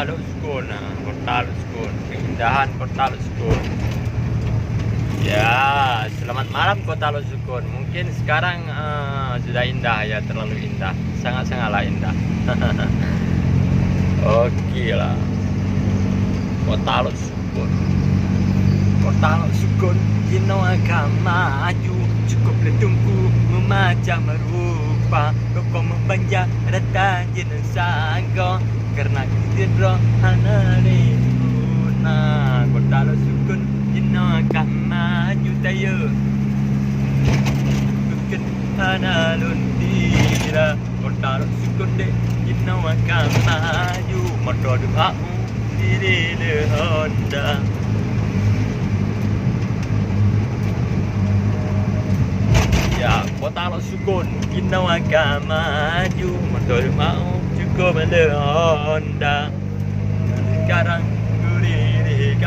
Luskun, kota Luskun, keindahan kota Luskun. Ya, selamat malam kota Luskun. Mungkin sekarang sudah indah ya, terlalu indah, sangat-sangatlah indah. Oke lah, kota Luskun, kota Luskun. Kino akan maju, cukup letungku memacam rupa. Koko membanja datang jenis sanggo, karena kita hana rimuna. Kota Luskun, kino akan maju tayo. Bukan hana luntira. Kota Luskun dek, kino akan maju. Motor doamu diri le Honda. Ya, kota Luskun, kita akan maju. Motor mau cukup le Honda. Sekarang diri